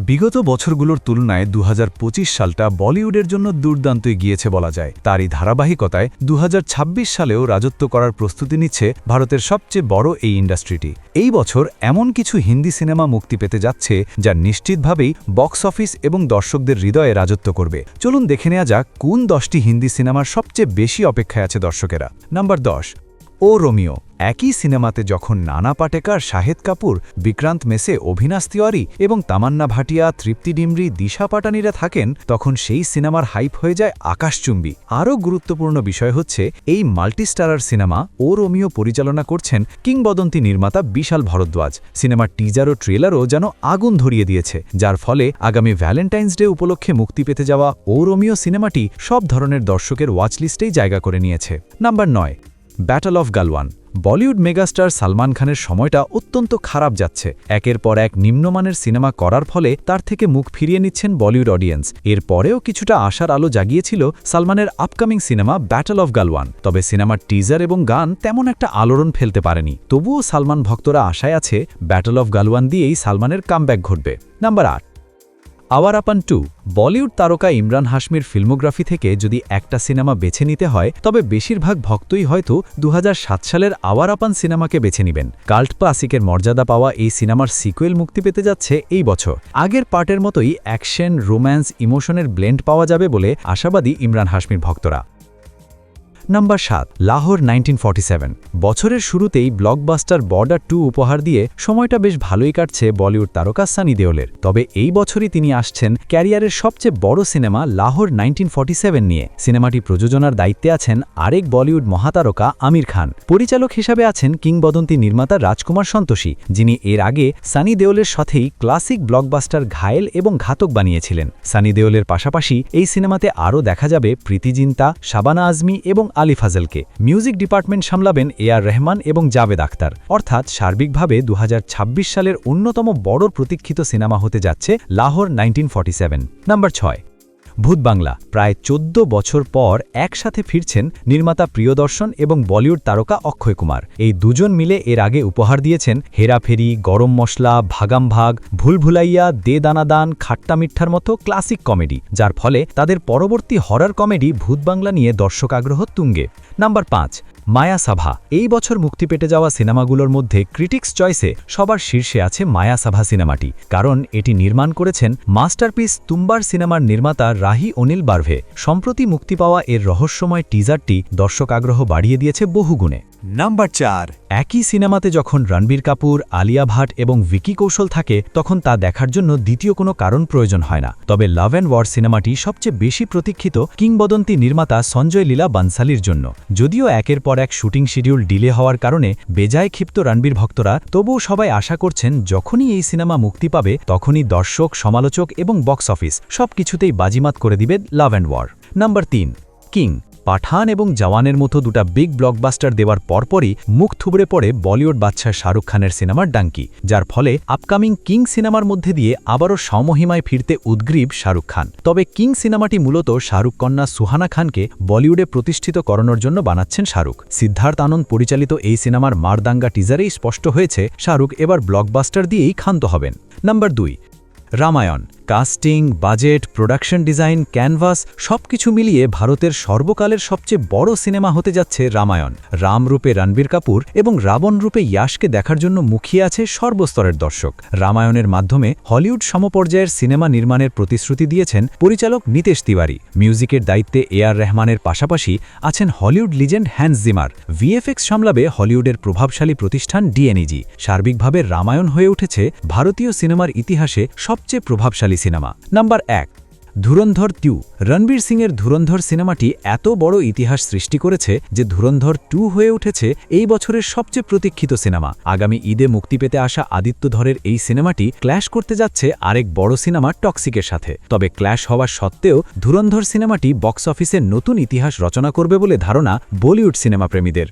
বিগত বছরগুলোর তুলনায় ২০২৫ সালটা বলিউডের জন্য দুর্দান্ত গিয়েছে বলা যায়। তারই ধারাবাহিকতায় ২০২৬ সালেও রাজত্ব করার প্রস্তুতি নিচ্ছে ভারতের সবচেয়ে বড় এই ইন্ডাস্ট্রিটি। এই বছর এমন কিছু হিন্দি সিনেমা মুক্তি পেতে যাচ্ছে যা নিশ্চিতভাবেই বক্স অফিস এবং দর্শকদের হৃদয়ে রাজত্ব করবে। চলুন দেখে নেওয়া যাক কোন 10টি হিন্দি সিনেমার সবচেয়ে বেশি অপেক্ষায় আছে দর্শকেরা। নাম্বার 10, ও রোমিও। একই সিনেমাতে যখন নানা পাটেকার, শাহেদ কাপুর, বিক্রান্ত মেসে, অভিনাশ তিওয়ারি এবং তামান্না ভাটিয়া, তৃপ্তি ডিমরি, দিশা পাটানিরা থাকেন, তখন সেই সিনেমার হাইপ হয়ে যায় আকাশচুম্বী। আরও গুরুত্বপূর্ণ বিষয় হচ্ছে এই মাল্টিস্টারার সিনেমা ও রোমিও পরিচালনা করছেন কিংবদন্তি নির্মাতা বিশাল ভরদ্বাজ। সিনেমার টিজার ও ট্রেলারও যেন আগুন ধরিয়ে দিয়েছে, যার ফলে আগামী ভ্যালেন্টাইন্স ডে উপলক্ষে মুক্তি পেতে যাওয়া ও রোমিও সিনেমাটি সব ধরনের দর্শকের ওয়াচলিস্টেই জায়গা করে নিয়েছে। Number 9, battle of Galwan. Bollywood megastar Salman খানের সময়টা অত্যন্ত খারাপ যাচ্ছে। একের পর এক নিম্নমানের সিনেমা করার ফলে তার থেকে মুখ ফিরিয়ে নিচ্ছেন বলিউড অডিয়েন্স। এর পরেও কিছুটা আশার আলো জাগিয়েছিল সালমানের upcoming cinema battle of Galwan. তবে সিনেমার টিজার এবং গান তেমন একটা আলোড়ন ফেলতে পারেনি। তবুও সালমান ভক্তরা আশায় আছে ব্যাটল অফ গালওয়ান দিয়েই সালমানের কামব্যাক ঘটবে। নাম্বার 8, আওয়ার আপন 2। বলিউড তারকা ইমরান হাশমির ফিল্মোগ্রাফি থেকে যদি একটা সিনেমা বেছে নিতে হয়, তবে বেশিরভাগ ভক্তই হয়তো 2007 সালের আওয়ার আপন সিনেমাকে বেছে নেবেন। কাল্ট ক্লাসিকের মর্যাদা পাওয়া এই সিনেমার সিকুয়েল মুক্তি পেতে যাচ্ছে এই বছর। আগের পার্টের মতোই অ্যাকশন, রোম্যান্স, ইমোশনের ব্লেন্ড পাওয়া যাবে বলে আশাবাদী ইমরান হাশমির ভক্তরা। নাম্বার 7, লাহোর 1947। বছরের শুরুতেই ব্লকবাস্টার বর্ডার 2 উপহার দিয়ে সময়টা বেশ ভালোই কাটছে বলিউড তারকা সানি দেওলের। তবে এই বছরই তিনি আসছেন ক্যারিয়ারের সবচেয়ে বড় সিনেমা লাহোর 1947 নিয়ে। সিনেমাটি প্রযোজনার দায়িত্বে আছেন আরেক বলিউড মহাতারকা আমির খান। পরিচালক হিসাবে আছেন কিংবদন্তি নির্মাতা রাজকুমার সন্তোষী, যিনি এর আগে সানি দেওলের সাথেই ক্লাসিক ব্লকবাস্টার ঘায়েল এবং ঘাতক বানিয়েছিলেন। সানি দেওলের পাশাপাশি এই সিনেমাতে আরও দেখা যাবে প্রীতি জিন্তা, শাবানা আজমি এবং আলী ফাজলকে। মিউজিক ডিপার্টমেন্ট সামলাবেন এ.আর রহমান এবং জাভেদ আখতার। অর্থাৎ সার্বিকভাবে 2026 সালের অন্যতম বড় প্রতীক্ষিত সিনেমা হতে যাচ্ছে লাহোর 1947। নাম্বার 6, ভূত বাংলা। প্রায় 14 বছর পর একসাথে ফিরছেন নির্মাতা প্রিয়দর্শন এবং বলিউড তারকা অক্ষয় কুমার। এই দুজন মিলে এর আগে উপহার দিয়েছেন হেরাফেরি, গরম মশলা, ভাগাম ভাগ, ভুল ভুলাইয়া, দে দানাদান, খাট্টা মিঠ্ঠার মতো ক্লাসিক কমেডি, যার ফলে তাদের পরবর্তী হরর কমেডি ভূত বাংলা নিয়ে দর্শক আগ্রহ তুঙ্গে। নাম্বার 5, মায়া সাভা। এই বছর মুক্তি পেতে যাওয়া সিনেমাগুলোর মধ্যে ক্রিটিক্স চয়েসে সবার শীর্ষে আছে মায়া সাভা সিনেমাটি, কারণ এটি নির্মাণ করেছেন মাস্টারপিস তুম্বার সিনেমার নির্মাতা রাহি অনিল বার্ভে। সম্প্রতি মুক্তি পাওয়া এর রহস্যময় টিজারটি দর্শক আগ্রহ বাড়িয়ে দিয়েছে বহুগুণে। নাম্বার 4, একই সিনেমাতে যখন রণবীর কাপুর, আলিয়া ভাট এবং ভিকি কৌশল থাকে, তখন তা দেখার জন্য দ্বিতীয় কোনো কারণ প্রয়োজন হয় না। তবে লাভ অ্যান্ড ওয়ার সিনেমাটি সবচেয়ে বেশি প্রতীক্ষিত কিংবদন্তি নির্মাতা সঞ্জয় লীলা বানসালির জন্য। যদিও একের পর এক শুটিং শিডিউল ডিলে হওয়ার কারণে বেজায় ক্ষিপ্ত রণবীর ভক্তরা, তবুও সবাই আশা করছেন যখনই এই সিনেমা মুক্তি পাবে তখনই দর্শক, সমালোচক এবং বক্স অফিস সবকিছুতেই বাজিমাত করে দিবে love and war. Number 3, king. Pathaan এবং জওয়ানের মতো দুটা বিগ ব্লকবাস্টার দেওয়ার পরপরই মুখ থুবড়ে পড়ে বলিউড বাদশা শাহরুখ খানের সিনেমার ডাঙ্কি, যার ফলে আপকামিং কিং সিনেমার মধ্যে দিয়ে আবারও সমহিমায় ফিরতে উদ্গ্রীব শাহরুখ খান। তবে কিং সিনেমাটি মূলত শাহরুখ কন্যা সুহানা খানকে বলিউডে প্রতিষ্ঠিত করানোর জন্য বানাচ্ছেন শাহরুখ। সিদ্ধার্থ আনন্দ পরিচালিত এই সিনেমার মারদাঙ্গা টিজারেই স্পষ্ট হয়েছে শাহরুখ এবার ব্লকবাস্টার দিয়েই ক্ষান্ত হবেন। Number 2, Ramayana. Casting, budget, production design, canvas সবকিছু মিলিয়ে ভারতের সর্বকালের সবচেয়ে বড় সিনেমা হতে যাচ্ছে রামায়ণ। রাম রূপে রণবীর কাপুর এবং রাবণ রূপে ইয়াশকে দেখার জন্য মুখিয়ে আছে সর্বস্তরের দর্শক। রামায়ণের মাধ্যমে হলিউড সমপর্যায়ের সিনেমা নির্মাণের প্রতিশ্রুতি দিয়েছেন পরিচালক নিতেশ তিওয়ারি। মিউজিকের দায়িত্বে এ.আর রহমানের পাশাপাশি আছেন হলিউড লিজেন্ড হ্যান্স জিমার। ভিএফএক্স সামলাবে হলিউডের প্রভাবশালী প্রতিষ্ঠান ডিএনইজি। সার্বিকভাবে রামায়ণ হয়ে উঠেছে ভারতীয় সিনেমার ইতিহাসে সবচেয়ে প্রভাবশালী সিনেমা। নাম্বার 1, ধুরন্ধর 2। রণবীর সিংয়ের ধুরন্ধর সিনেমাটি এত বড় ইতিহাস সৃষ্টি করেছে যে ধুরন্ধর 2 হয়ে উঠেছে এই বছরের সবচেয়ে প্রতীক্ষিত সিনেমা। আগামী ঈদে মুক্তি পেতে আসা আদিত্য ধরের এই সিনেমাটি ক্ল্যাশ করতে যাচ্ছে আরেক বড় সিনেমা টক্সিকের সাথে। তবে ক্ল্যাশ হওয়া সত্ত্বেও ধুরন্ধর সিনেমাটি বক্স অফিসে নতুন ইতিহাস রচনা করবে বলে ধারণা বলিউড সিনেমা প্রেমীদের।